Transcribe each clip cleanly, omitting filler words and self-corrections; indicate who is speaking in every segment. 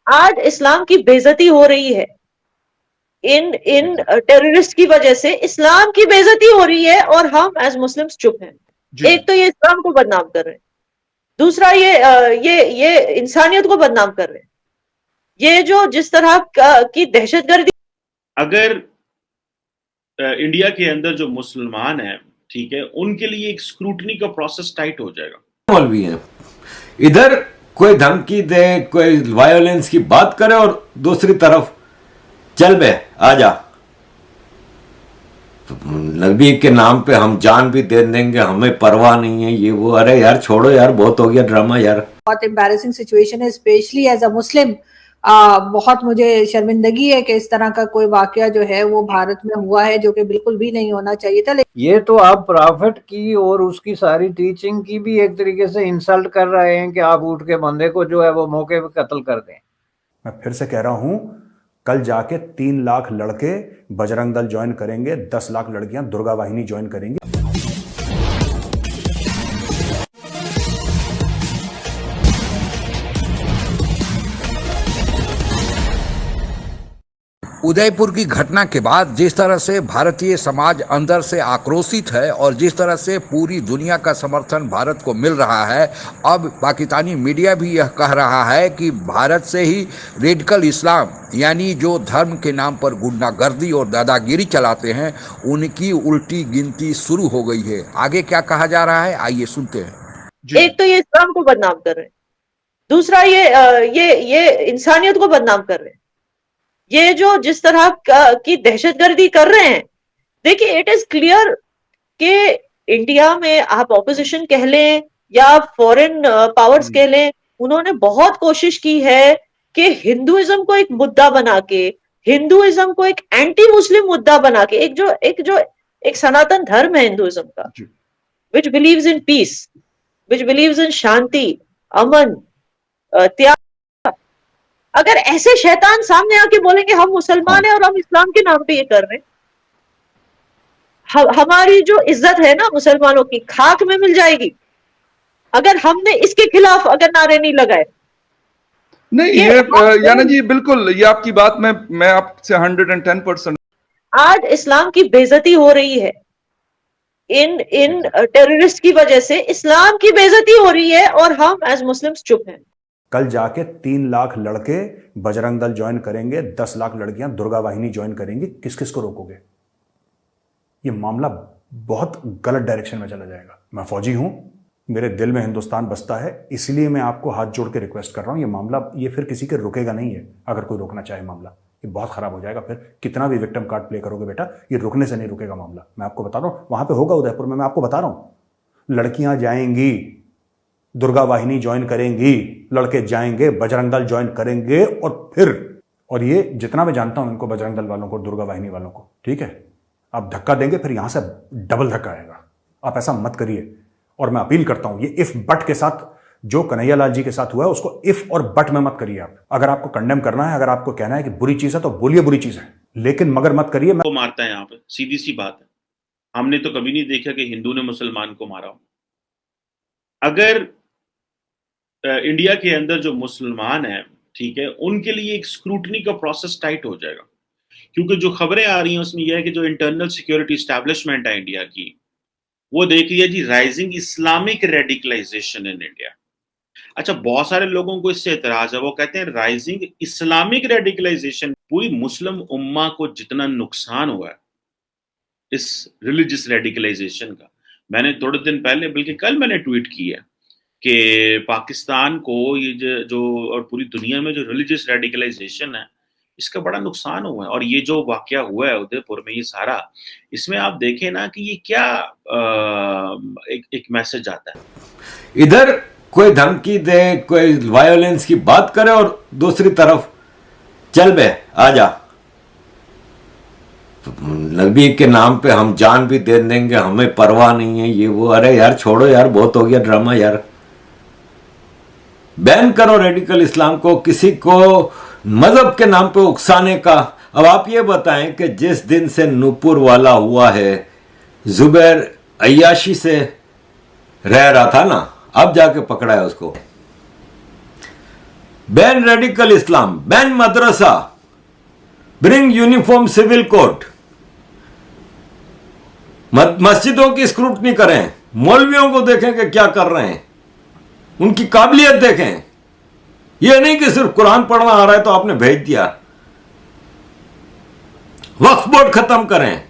Speaker 1: आज इस्लाम की बेइज्जती हो रही है। इन इन टेररिस्ट की वजह से इस्लाम की बेइज्जती हो रही है और हम एज मुस्लिम्स चुप हैं। एक तो ये इस्लाम को बदनाम कर रहे हैं, दूसरा ये इंसानियत को बदनाम कर रहे हैं। ये जो जिस तरह की दहशतगर्दी,
Speaker 2: अगर इंडिया के अंदर जो मुसलमान हैं, ठीक है, उनके लिए एक स्क्रूटनी का प्रोसेस टाइट हो जाएगा।
Speaker 3: मौलवी हैं, इधर कोई धमकी दे, कोई वायोलेंस की बात करे और दूसरी तरफ चल बे आजा, नबी के नाम पे हम जान भी दे देंगे, हमें परवाह नहीं है, ये वो। अरे यार छोड़ो यार, बहुत हो गया ड्रामा यार।
Speaker 4: बहुत एम्बैरेसिंग सिचुएशन है, स्पेशली एज अ मुस्लिम। बहुत मुझे शर्मिंदगी है कि इस तरह का कोई वाकया जो है वो भारत में हुआ है, जो कि बिल्कुल भी नहीं होना चाहिए था।
Speaker 5: ये तो आप प्रॉफिट की और उसकी सारी टीचिंग की भी एक तरीके से इंसल्ट कर रहे हैं कि आप उठ के बंदे को जो है वो मौके पे कत्ल कर दें।
Speaker 6: मैं फिर से कह रहा हूं, कल जाके 3 लाख लड़के बजरंग दल ज्वाइन करेंगे, 10 लाख लड़कियां दुर्गा वाहिनी ज्वाइन करेंगी।
Speaker 7: उदयपुर की घटना के बाद जिस तरह से भारतीय समाज अंदर से आक्रोशित है और जिस तरह से पूरी दुनिया का समर्थन भारत को मिल रहा है, अब पाकिस्तानी मीडिया भी यह कह रहा है कि भारत से ही रेडिकल इस्लाम यानी जो धर्म के नाम पर गुंडागर्दी और दादागिरी चलाते हैं, उनकी उल्टी गिनती शुरू हो गई है। आगे क्या कहा जा रहा है, आइए सुनते हैं।
Speaker 1: एक तो ये इस्लाम को बदनाम कर रहे हैं, दूसरा ये इंसानियत को बदनाम कर रहे हैं। ये जो जिस तरह की दहशतगर्दी कर रहे हैं, देखिए इट इज क्लियर कि इंडिया में आप ऑपोजिशन कह लें या फॉरेन पावर्स कह लें, उन्होंने बहुत कोशिश की है कि हिंदुइज्म को एक मुद्दा बना के, हिंदुइज्म को एक एंटी मुस्लिम मुद्दा बना के, एक सनातन धर्म है हिंदुइज्म का, which believes in peace, which believes in शांति, अमन, त्याग। अगर ऐसे शैतान सामने आके बोलेंगे हम मुसलमान हैं और हम इस्लाम के नाम पे ये कर रहे हैं, हमारी जो इज्जत है ना मुसलमानों की, खाक में मिल जाएगी अगर हमने इसके खिलाफ अगर नारे नहीं लगाए।
Speaker 8: नहीं, ये याना जी बिल्कुल, ये आपकी बात में मैं आपसे 110%।
Speaker 1: आज इस्लाम की बेइज्जती हो रही है। इन टेररिस्ट की वजह से इस्लाम की बेइज्जती हो रही है और हम एज मुस्लिम्स चुप हैं।
Speaker 6: कल जाके 3 लाख लड़के बजरंग दल ज्वाइन करेंगे, 10 लाख लड़कियां दुर्गा वाहिनी ज्वाइन करेंगी। किस किस को रोकोगे? ये मामला बहुत गलत डायरेक्शन में चला जाएगा। मैं फौजी हूं, मेरे दिल में हिंदुस्तान बसता है, इसलिए मैं आपको हाथ जोड़ के रिक्वेस्ट कर रहा हूं, ये मामला ये फिर किसी के रुकेगा नहीं है। अगर कोई रोकना चाहे मामला, ये बहुत खराब हो जाएगा। फिर कितना भी विक्टिम कार्ड प्ले करोगे बेटा, ये रुकने से नहीं रुकेगा मामला। मैं आपको बता रहा हूं, वहां पे होगा उदयपुर में, मैं आपको बता रहा हूं। लड़कियां जाएंगी, दुर्गा वाहिनी ज्वाइन करेंगी, लड़के जाएंगे, बजरंग दल ज्वाइन करेंगे, और ये जितना मैं जानता हूं इनको, बजरंग दल वालों को, दुर्गा वाहिनी वालों को, ठीक है, आप धक्का देंगे फिर यहां से डबल धक्का आएगा। आप ऐसा मत करिए। और मैं अपील करता हूं, ये इफ बट के साथ जो कन्हैया लाल जी के साथ हुआ है, उसको इफ और बट में मत करिए आप। अगर आपको कंडेम करना है, अगर आपको कहना है कि बुरी चीज है, तो बोलिए बुरी चीज है, लेकिन मगर मत करिए।
Speaker 2: को मारता है यहाँ पे, सीधी सी बात है। हमने तो कभी नहीं देखा कि हिंदू ने मुसलमान को मारा हो। अगर इंडिया के अंदर जो मुसलमान हैं, ठीक है, उनके लिए एक स्क्रूटनी का प्रोसेस टाइट हो जाएगा। क्योंकि जो खबरें आ रही हैं उसमें यह है कि जो इंटरनल सिक्योरिटी एस्टैब्लिशमेंट है इंडिया की, वो देख रही है जी rising Islamic radicalisation in India. अच्छा, बहुत सारे लोगों को इससे एतराज है, वो कहते हैं राइजिंग इस्लामिक रेडिकलाइजेशन, पूरी मुस्लिम उम्मा को जितना नुकसान हुआ है इस रिलीजियस रेडिकलाइजेशन का। मैंने थोड़े दिन पहले, बल्कि कल मैंने ट्वीट किया कि पाकिस्तान को ये जो और पूरी दुनिया में जो रिलीजियस रेडिकलाइजेशन है, इसका बड़ा नुकसान हुआ है। और ये जो वाकया हुआ है उदयपुर में, ये सारा, इसमें आप देखें ना कि ये क्या एक मैसेज आता है।
Speaker 3: इधर कोई धमकी दे, कोई वायोलेंस की बात करे और दूसरी तरफ चल बे आजा, नबी के नाम पे हम जान भी दे देंगे, हमें परवाह नहीं है, ये वो। अरे यार छोड़ो यार, बहुत हो गया ड्रामा यार। बैन करो रेडिकल इस्लाम को, किसी को मजहब के नाम पे उकसाने का। अब आप ये बताएं कि जिस दिन से नूपुर वाला हुआ है, जुबैर अय्याशी से रह रहा था ना, अब जाके पकड़ा है उसको। बैन रेडिकल इस्लाम, बैन मदरसा, ब्रिंग यूनिफॉर्म सिविल कोड, मस्जिदों की स्क्रूटनी करें, मौलवियों को देखें कि क्या कर रहे हैं, उनकी काबिलियत देखें। यह नहीं कि सिर्फ कुरान पढ़ना आ रहा है तो आपने भेज दिया। वक्फ बोर्ड खत्म करें,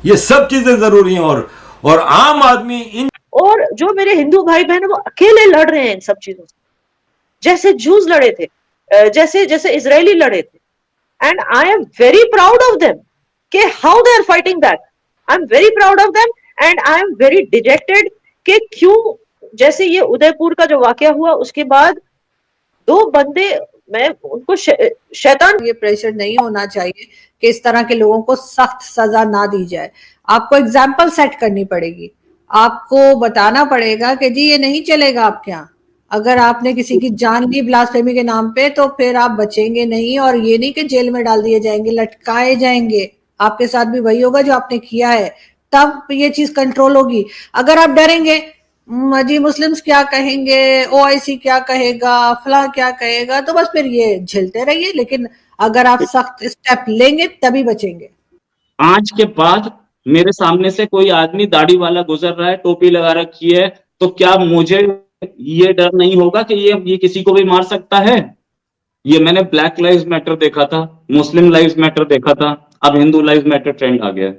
Speaker 3: ये सब चीजें जरूरी हैं। और आम आदमी इन,
Speaker 1: और जो मेरे हिंदू भाई बहन वो अकेले लड़ रहे हैं इन सब चीजों से, जैसे जूस लड़े थे, जैसे इजरायली लड़े थे। And I am very proud of them कि how they are fighting back. I am very proud of them and I am very dejected कि क्यों, जैसे ये उदयपुर का जो वाकया हुआ उसके बाद 2 बंदे, मैं उनको शैतान,
Speaker 4: ये प्रेशर नहीं होना चाहिए कि इस तरह के लोगों को सख्त सजा ना दी जाए। आपको एग्जाम्पल सेट करनी पड़ेगी, आपको बताना पड़ेगा कि जी ये नहीं चलेगा आपके यहाँ। अगर आपने किसी की जान ली ब्लास्फेमी के नाम पे तो फिर आप बचेंगे नहीं, और ये नहीं कि जेल में डाल दिए जाएंगे, लटकाए जाएंगे। आपके साथ भी वही होगा जो आपने किया है, तब ये चीज कंट्रोल होगी। अगर आप डरेंगे जी मुस्लिम्स क्या कहेंगे, ओआईसी क्या कहेगा, फला क्या कहेगा, तो बस फिर ये झेलते रहिए। लेकिन अगर आप सख्त स्टेप लेंगे तभी बचेंगे।
Speaker 9: आज के बाद मेरे सामने से कोई आदमी दाढ़ी वाला गुजर रहा है, टोपी लगा रखी है, तो क्या मुझे ये डर नहीं होगा कि ये किसी को भी मार सकता है? ये मैंने ब्लैक लाइव्स मैटर देखा था, मुस्लिम लाइव्स मैटर देखा था, अब हिंदू लाइव्स मैटर ट्रेंड आ गया।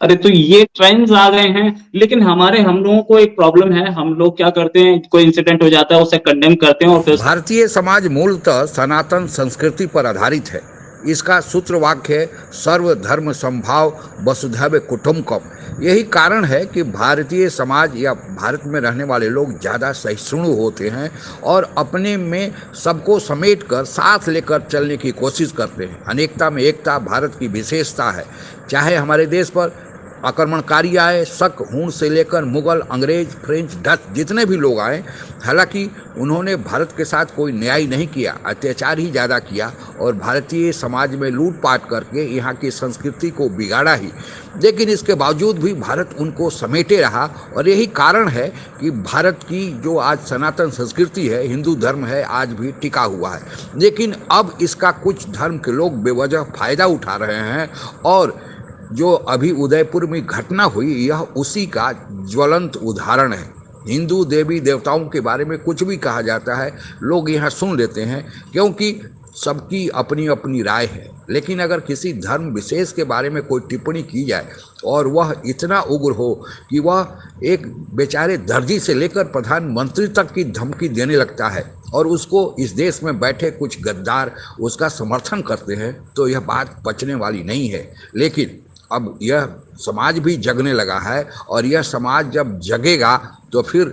Speaker 9: अरे तो ये ट्रेंड्स आ गए हैं, लेकिन हम लोगों को एक प्रॉब्लम है। हम लोग क्या करते हैं, कोई इंसिडेंट हो जाता है उसे कंडेम करते हैं और फिर
Speaker 7: भारतीय समाज मूलतः सनातन संस्कृति पर आधारित है। इसका सूत्र वाक्य है सर्वधर्म समभाव वसुधैव कुटुम्बकम। यही कारण है कि भारतीय समाज या भारत में रहने वाले लोग ज़्यादा सहिष्णु होते हैं और अपने में सबको समेटकर साथ लेकर चलने की कोशिश करते हैं। अनेकता में एकता भारत की विशेषता है। चाहे हमारे देश पर आक्रमणकारी आए, शक हूण से लेकर मुगल, अंग्रेज, फ्रेंच, डच जितने भी लोग आए, हालांकि उन्होंने भारत के साथ कोई न्याय नहीं किया, अत्याचार ही ज़्यादा किया और भारतीय समाज में लूटपाट करके यहाँ की संस्कृति को बिगाड़ा ही। लेकिन इसके बावजूद भी भारत उनको समेटे रहा और यही कारण है कि भारत की जो आज सनातन संस्कृति है, हिंदू धर्म है, आज भी टिका हुआ है। लेकिन अब इसका कुछ धर्म के लोग बेवजह फ़ायदा उठा रहे हैं और जो अभी उदयपुर में घटना हुई यह उसी का ज्वलंत उदाहरण है। हिंदू देवी देवताओं के बारे में कुछ भी कहा जाता है, लोग यहाँ सुन लेते हैं क्योंकि सबकी अपनी अपनी राय है। लेकिन अगर किसी धर्म विशेष के बारे में कोई टिप्पणी की जाए और वह इतना उग्र हो कि वह एक बेचारे दर्जी से लेकर प्रधानमंत्री तक की धमकी देने लगता है और उसको इस देश में बैठे कुछ गद्दार उसका समर्थन करते हैं, तो यह बात पचने वाली नहीं है। लेकिन अब यह समाज भी जगने लगा है और यह समाज जब जगेगा तो फिर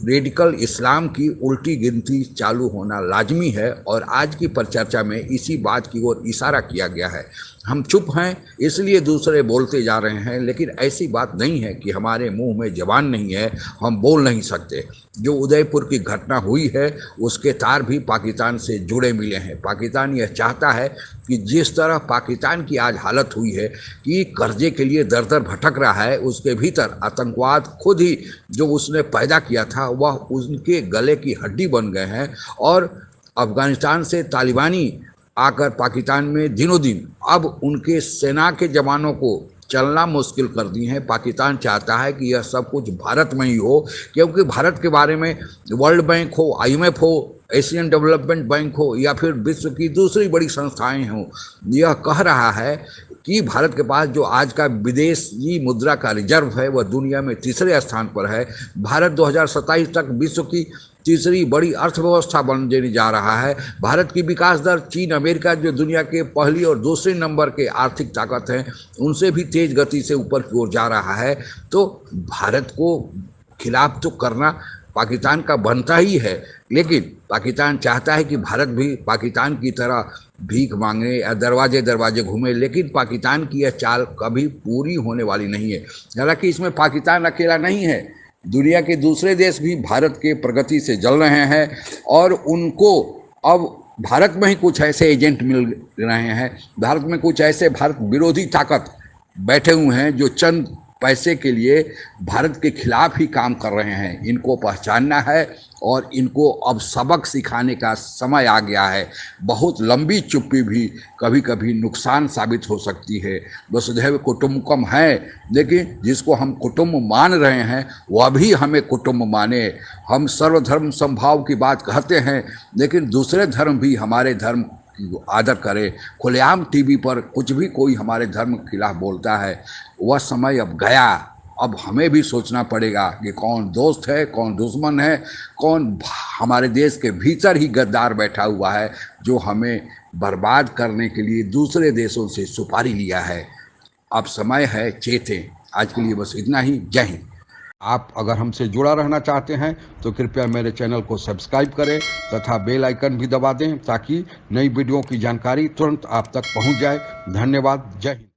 Speaker 7: रेडिकल इस्लाम की उल्टी गिनती चालू होना लाजमी है और आज की परिचर्चा में इसी बात की ओर इशारा किया गया है। हम चुप हैं इसलिए दूसरे बोलते जा रहे हैं, लेकिन ऐसी बात नहीं है कि हमारे मुंह में जबान नहीं है, हम बोल नहीं सकते। जो उदयपुर की घटना हुई है उसके तार भी पाकिस्तान से जुड़े मिले हैं। पाकिस्तान यह चाहता है कि जिस तरह पाकिस्तान की आज हालत हुई है कि कर्जे के लिए दर दर भटक रहा है, उसके भीतर आतंकवाद खुद ही जो उसने पैदा किया था वह उनके गले की हड्डी बन गए हैं और अफगानिस्तान से तालिबानी आकर पाकिस्तान में दिनों दिन अब उनके सेना के जवानों को चलना मुश्किल कर दी है। पाकिस्तान चाहता है कि यह सब कुछ भारत में ही हो, क्योंकि भारत के बारे में वर्ल्ड बैंक हो, IMF हो, एशियन डेवलपमेंट बैंक हो या फिर विश्व की दूसरी बड़ी संस्थाएं हों, यह कह रहा है कि भारत के पास जो आज का विदेशी मुद्रा का रिजर्व है वह दुनिया में तीसरे स्थान पर है। भारत 2027 तक विश्व की तीसरी बड़ी अर्थव्यवस्था बनने जा रहा है। भारत की विकास दर चीन, अमेरिका जो दुनिया के पहली और दूसरे नंबर के आर्थिक ताकत हैं उनसे भी तेज गति से ऊपर की ओर जा रहा है। तो भारत को खिलाफ तो करना पाकिस्तान का बनता ही है, लेकिन पाकिस्तान चाहता है कि भारत भी पाकिस्तान की तरह भीख मांगे या दरवाजे दरवाजे घूमे, लेकिन पाकिस्तान की यह चाल कभी पूरी होने वाली नहीं है। हालांकि इसमें पाकिस्तान अकेला नहीं है, दुनिया के दूसरे देश भी भारत के प्रगति से जल रहे हैं और उनको अब भारत में ही कुछ ऐसे एजेंट मिल रहे हैं, भारत में कुछ ऐसे भारत विरोधी ताकत बैठे हुए हैं जो चंद पैसे के लिए भारत के खिलाफ ही काम कर रहे हैं। इनको पहचानना है और इनको अब सबक सिखाने का समय आ गया है। बहुत लंबी चुप्पी भी कभी कभी नुकसान साबित हो सकती है। वसुधैव कुटुंबकम है, लेकिन जिसको हम कुटुंब मान रहे हैं वह भी हमें कुटुंब माने। हम सर्वधर्म समभाव की बात कहते हैं, लेकिन दूसरे धर्म भी हमारे धर्म की आदर करे। खुलेआम टीवी पर कुछ भी कोई हमारे धर्म के खिलाफ बोलता है, वह समय अब गया। अब हमें भी सोचना पड़ेगा कि कौन दोस्त है, कौन दुश्मन है, कौन हमारे देश के भीतर ही गद्दार बैठा हुआ है जो हमें बर्बाद करने के लिए दूसरे देशों से सुपारी लिया है। अब समय है चेतें। आज के लिए बस इतना ही। जय हिंद। आप अगर हमसे जुड़ा रहना चाहते हैं तो कृपया मेरे चैनल को सब्सक्राइब करें तथा बेल आइकन भी दबा दें ताकि नई वीडियो की जानकारी तुरंत आप तक पहुंच जाए। धन्यवाद। जय हिंद।